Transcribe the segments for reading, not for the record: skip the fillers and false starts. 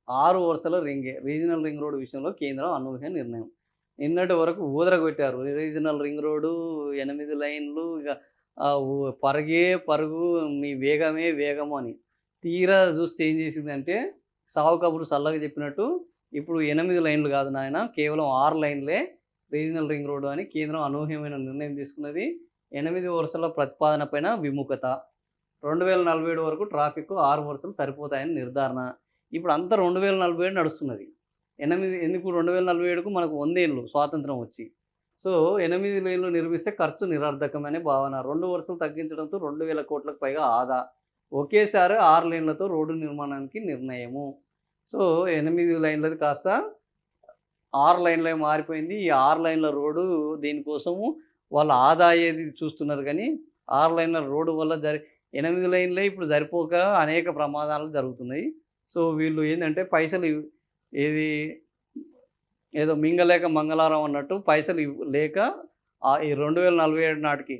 6 వరుసల regional ring road విషయంలో కేంద్రం అనూహ్య నిర్ణయం. నిన్నటి వరకు ఊదరగొట్టారు. రీజనల్ రింగ్ రోడ్డు 8 లైన్‌లు ఇగ పరుగే పరుగు నీ వేగమే వేగము అని. తీరా చూస్తే ఏం చేసిందంటే సావు కబురు సల్లగా చెప్పినట్టు ఇప్పుడు 8 లైన్‌లు కాదు నాయన కేవలం 6 లైన్‌లే రీజనల్ రింగ్ రోడ్డు అని కేంద్రం అనూహ్యమైన నిర్ణయం తీసుకున్నది. 8 వరుసల ప్రతిపాదన పైన విముఖత. 2047 వరకు ట్రాఫిక్ 6 వరుసలు సరిపోతాయని నిర్ధారణ. ఇప్పుడంతా 2047 నడుస్తున్నది. ఎందుకు 2047కు మనకు 100 ఏళ్ళు స్వాతంత్రం వచ్చి. సో, 8 లేన్‌లు నిర్మిస్తే ఖర్చు నిరర్ధకమనే భావన. 2 వరుసలు తగ్గించడంతో 2000 కోట్లకు పైగా ఆదా. ఒకేసారి 6 లేన్‌లతో రోడ్డు నిర్మాణానికి నిర్ణయము. సో, 8 లైన్‌లది కాస్త 6 లైన్‌లుగా మారిపోయింది. ఈ 6 లైన్‌ల రోడ్డు దీనికోసము వాళ్ళు ఆదా అయ్యేది చూస్తున్నారు గానీ, 6 లైన్‌ల రోడ్డు వల్ల 8 లైన్‌లే ఇప్పుడు సరిపోక అనేక ప్రమాదాలు జరుగుతున్నాయి. సో, వీళ్ళు ఏందంటే పైసలు ఏది ఏదో మింగలేక మంగళవారం అన్నట్టు పైసలు లేక ఈ 2047 నాటికి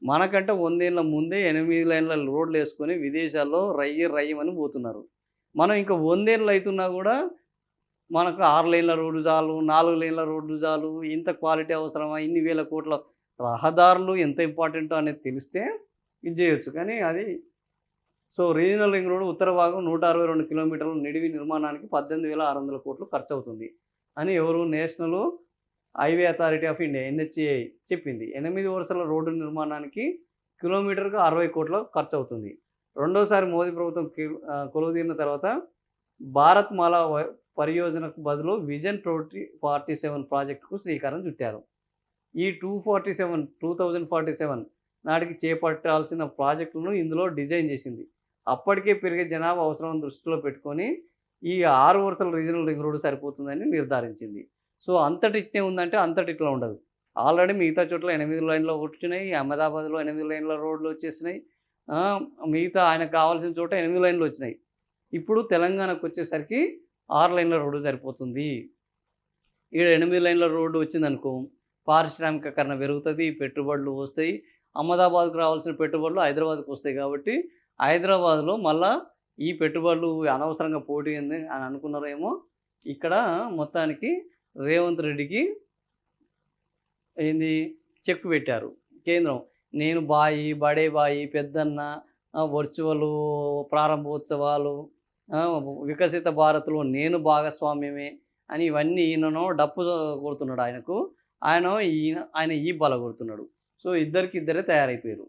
మనకంటే 100 ఏళ్ల ముందే 8 లైన్‌ల రోడ్‌లేసుకొని విదేశాల్లో రయ్యమని పోతున్నారు. మనం ఇంకా 100 ఏళ్ళు అయితున్నా గూడా మనకు 6 లేన్‌ల రోడ్డు చాలు, 4 లేన్‌ల రోడ్డు చాలు, ఇంత క్వాలిటీ అవసరమా? ఇన్ని వేల కోట్ల రహదారులు ఎంత ఇంపార్టెంటో అనేది తెలిస్తే ఇది జేయొచ్చు. కానీ అది సో, రీజనల్ రింగ్ రోడ్ ఉత్తర భాగం 162 కిలోమీటర్ల నిడివి నిర్మాణానికి 18,600 కోట్లు ఖర్చవుతుంది అని ఎవరు national highway authority of India NHAI చెప్పింది. 8 వరుసల రోడ్డు నిర్మాణానికి కిలోమీటర్‌కు 60 కోట్లు ఖర్చవుతుంది. రెండోసారి మోదీ ప్రభుత్వం కొలువుదీరిన తర్వాత భారత్ మాలా పరియోజనకు బదులు విజన్ 2047 ప్రాజెక్టుకు శ్రీకారం చుట్టారు. ఈ 2047 నాటికి చేపట్టాల్సిన ప్రాజెక్టులను ఇందులో డిజైన్ చేసింది. అప్పటికే పెరిగే జనాభా అవసరాలను దృష్టిలో పెట్టుకొని ఈ 6 వరుసల రీజనల్ రింగ్ రోడ్డు సరిపోతుందని నిర్ధారించింది. సో, అంతటిట్నే ఉందంటే అంతటిట్లా ఉండదు. ఆల్రెడీ మిగతా చోట్ల 8 లైన్‌లు వచ్చినాయి. అహ్మదాబాద్‌లో 8 లైన్‌ల రోడ్లు వచ్చేసినాయి. మిగతా ఆయనకు కావాల్సిన చోట 8 లైన్‌లు వచ్చినాయి. ఇప్పుడు తెలంగాణకొచ్చేసరికి 6 లైన్‌ల రోడ్డు సరిపోతుంది. ఈడ 8 లైన్‌ల రోడ్డు వచ్చిందనుకో, పారిశ్రామికీకరణ పెరుగుతది, పెట్టుబడులు వస్తాయి. అహ్మదాబాద్‌కు రావాల్సిన పెట్టుబడులు హైదరాబాద్‌కి వస్తాయి కాబట్టి, హైదరాబాద్‌లో మళ్ళా ఈ పెట్టుబడులు అనవసరంగా పోటీ ఉంది అని అనుకున్నారేమో, ఇక్కడ మొత్తానికి రేవంత్ రెడ్డికి ఏంది చెక్ పెట్టారు కేంద్రం. నేను బాయి, బడే బాయి, పెద్దన్న, వర్చువల్ ప్రారంభోత్సవాలు, వికసిత భారత్‌లో నేను భాగస్వామ్యమే అని ఇవన్నీ ఈయననో డప్పు కొడుతున్నాడు ఆయనకు. ఆయన ఈ బల కొడుతున్నాడు. సో, ఇద్దరికి ఇద్దరే తయారైపోయారు.